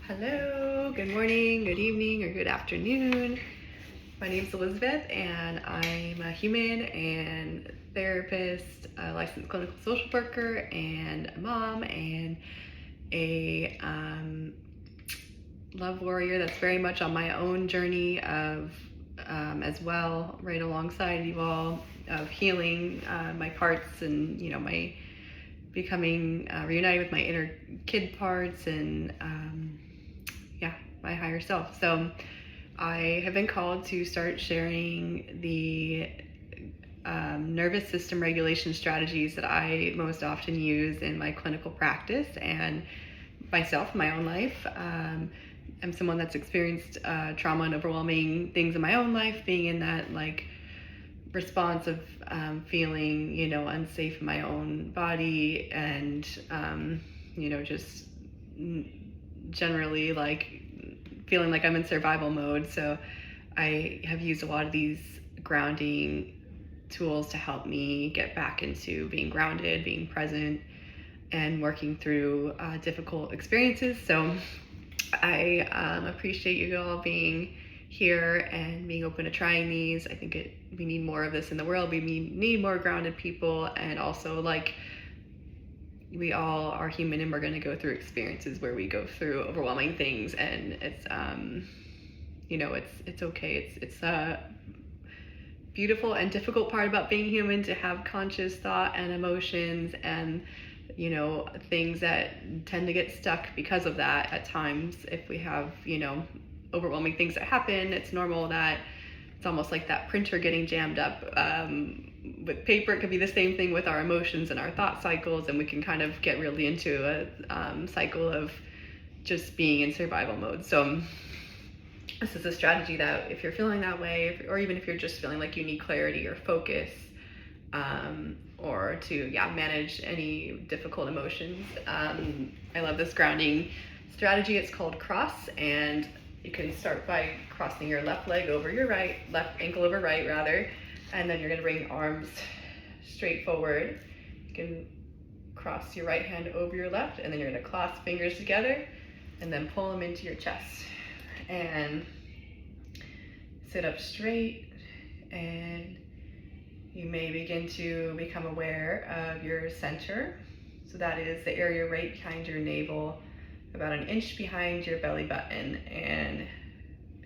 Hello, good morning, good evening, or good afternoon. My name is Elizabeth, and I'm a human and therapist, a licensed clinical social worker, and a mom, and a love warrior that's very much on my own journey of, as well, right alongside you all, of healing my parts and, my becoming reunited with my inner kid parts and my higher self. So I have been called to start sharing the nervous system regulation strategies that I most often use in my clinical practice and myself, my own life. I'm someone that's experienced trauma and overwhelming things in my own life, being in that response of feeling, unsafe in my own body and, just generally feeling like I'm in survival mode. So I have used a lot of these grounding tools to help me get back into being grounded, being present, and working through difficult experiences. So I appreciate you all being here and being open to trying these. I think we need more of this in the world. We need more grounded people, and also we all are human and we're going to go through experiences where we go through overwhelming things, and it's it's okay. It's a beautiful and difficult part about being human, to have conscious thought and emotions and things that tend to get stuck because of that at times. If we have overwhelming things that happen, it's normal that it's almost like that printer getting jammed up with paper. It could be the same thing with our emotions and our thought cycles, and we can kind of get really into a cycle of just being in survival mode. So this is a strategy that if you're feeling that way, or even if you're just feeling like you need clarity or focus, or to manage any difficult emotions, I love this grounding strategy. It's called cross, and you can start by crossing your left leg over your left ankle over right rather, and then you're going to bring arms straight forward. You can cross your right hand over your left, and then you're going to clasp fingers together and then pull them into your chest. And sit up straight, and you may begin to become aware of your center. So that is the area right behind your navel, about an inch behind your belly button, and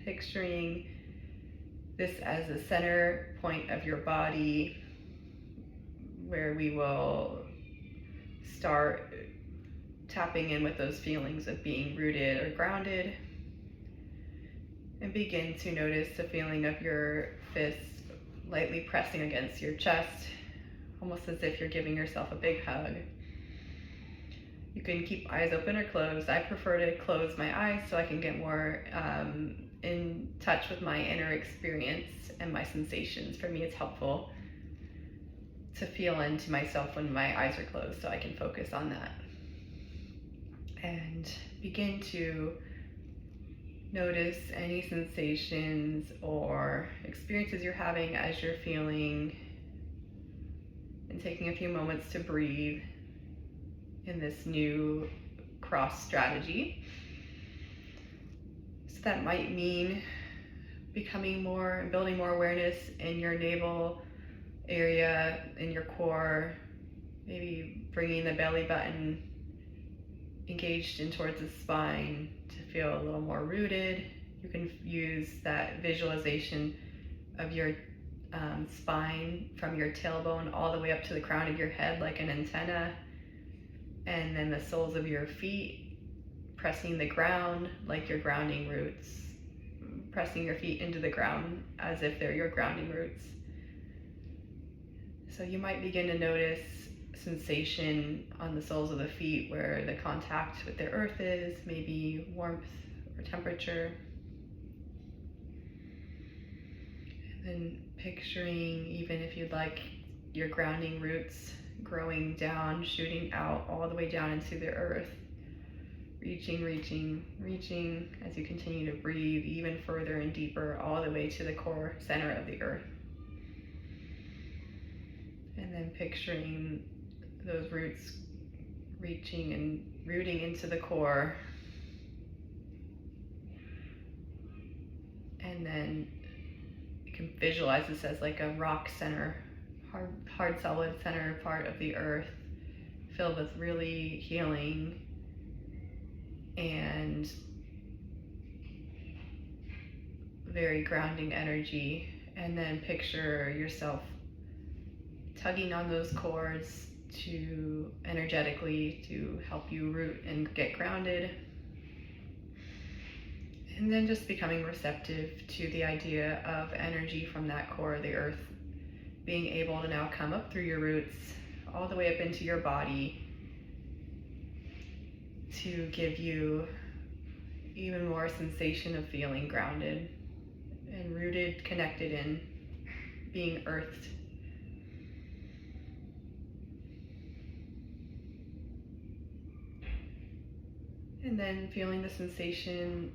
picturing this as the center point of your body, where we will start tapping in with those feelings of being rooted or grounded, and begin to notice the feeling of your fists lightly pressing against your chest, almost as if you're giving yourself a big hug. You can keep eyes open or closed. I prefer to close my eyes so I can get more in touch with my inner experience and my sensations. For me, it's helpful to feel into myself when my eyes are closed, so I can focus on that. And begin to notice any sensations or experiences you're having as you're feeling, and taking a few moments to breathe in this new cross strategy. So that might mean becoming more and building more awareness in your navel area, in your core, maybe bringing the belly button engaged in towards the spine to feel a little more rooted. You can use that visualization of your spine from your tailbone all the way up to the crown of your head like an antenna, and then the soles of your feet pressing the ground like your grounding roots, pressing your feet into the ground as if they're your grounding roots. So you might begin to notice sensation on the soles of the feet where the contact with the earth is, maybe warmth or temperature. And then picturing, even if you'd like, your grounding roots growing down, shooting out all the way down into the earth, reaching as you continue to breathe even further and deeper, all the way to the core center of the earth. And then picturing those roots reaching and rooting into the core, And then you can visualize this as like a rock center, hard solid center part of the earth, filled with really healing and very grounding energy. And then picture yourself tugging on those cords to energetically to help you root and get grounded. And then just becoming receptive to the idea of energy from that core of the earth being able to now come up through your roots all the way up into your body to give you even more sensation of feeling grounded and rooted, connected in, being earthed. And then feeling the sensation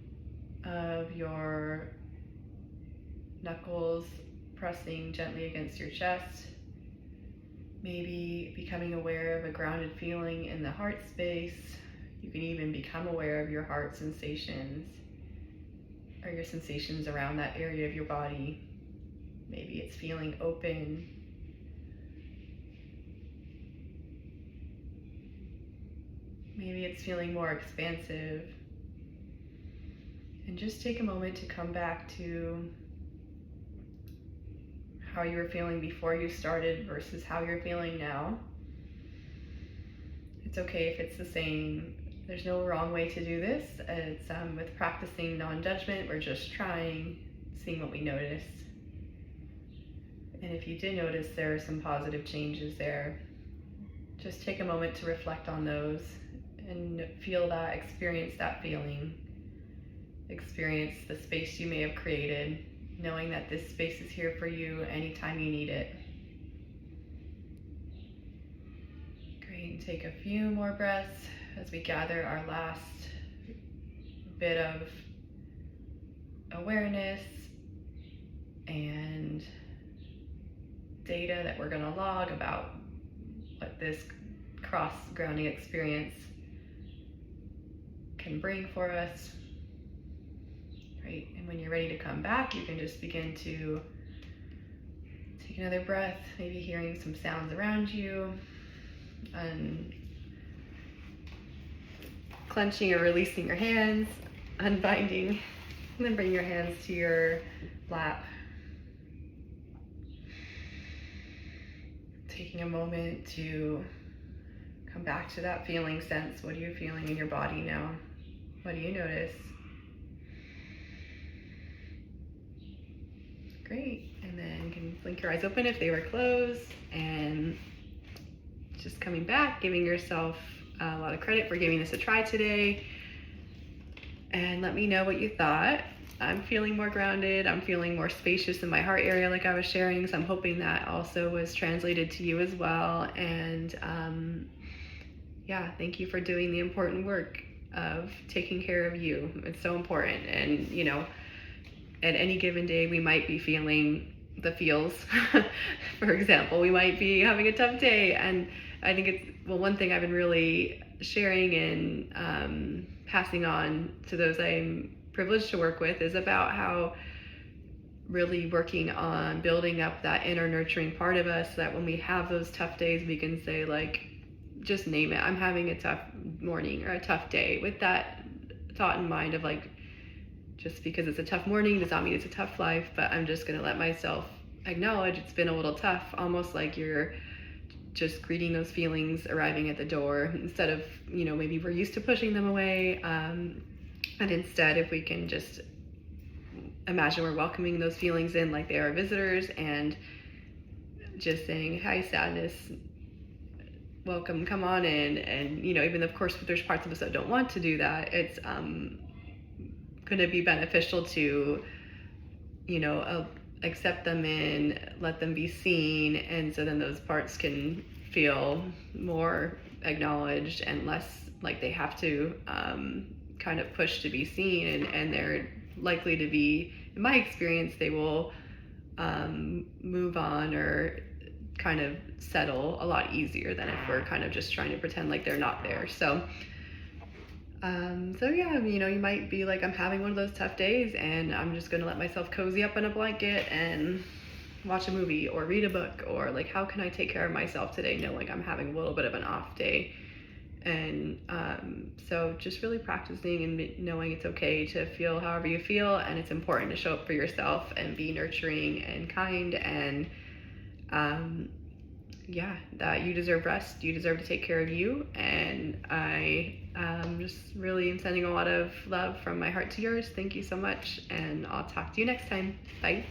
of your knuckles pressing gently against your chest. Maybe becoming aware of a grounded feeling in the heart space. You can even become aware of your heart sensations or your sensations around that area of your body. Maybe it's feeling open. Maybe it's feeling more expansive. And just take a moment to come back to how you were feeling before you started versus how you're feeling now. It's okay if it's the same. There's no wrong way to do this. It's with practicing non-judgment. We're just trying, seeing what we notice. And if you did notice there are some positive changes there, just take a moment to reflect on those and feel that, experience that feeling. Experience the space you may have created, knowing that this space is here for you anytime you need it. Great, and take a few more breaths as we gather our last bit of awareness and data that we're going to log about what this cross grounding experience can bring for us. Right, and when you're ready to come back, you can just begin to take another breath, maybe hearing some sounds around you, and clenching or releasing your hands, unbinding, and then bring your hands to your lap. Taking a moment to come back to that feeling sense. What are you feeling in your body now? What do you notice? Great, and then you can blink your eyes open if they were closed, and just coming back, giving yourself a lot of credit for giving this a try today, and let me know what you thought. I'm feeling more grounded, I'm feeling more spacious in my heart area like I was sharing, so I'm hoping that also was translated to you as well. And yeah, thank you for doing the important work of taking care of you. It's so important. And you know, at any given day, we might be feeling the feels. For example, we might be having a tough day. And I think it's, well, one thing I've been really sharing and passing on to those I'm privileged to work with is about how really working on building up that inner nurturing part of us, so that when we have those tough days, we can say, like, just name it. I'm having a tough morning or a tough day, with that thought in mind of, like, just because it's a tough morning does not mean it's a tough life, but I'm just going to let myself acknowledge it's been a little tough, almost like you're just greeting those feelings arriving at the door, instead of, you know, maybe we're used to pushing them away. And instead, if we can just imagine we're welcoming those feelings in like they are visitors, and just saying, hi, sadness, welcome, come on in. And, you know, even of course, there's parts of us that don't want to do that, it's going to be beneficial to, you know, accept them in, let them be seen, and so then those parts can feel more acknowledged and less like they have to kind of push to be seen, and they're likely to be, in my experience, they will move on or kind of settle a lot easier than if we're kind of just trying to pretend like they're not there. So So yeah, you know, you might be like, I'm having one of those tough days and I'm just gonna let myself cozy up in a blanket and watch a movie or read a book, or like, how can I take care of myself today knowing I'm having a little bit of an off day? And so just really practicing and knowing it's okay to feel however you feel, and it's important to show up for yourself and be nurturing and kind, and yeah, that you deserve rest, you deserve to take care of you. And I just really am sending a lot of love from my heart to yours. Thank you so much, and I'll talk to you next time. Bye.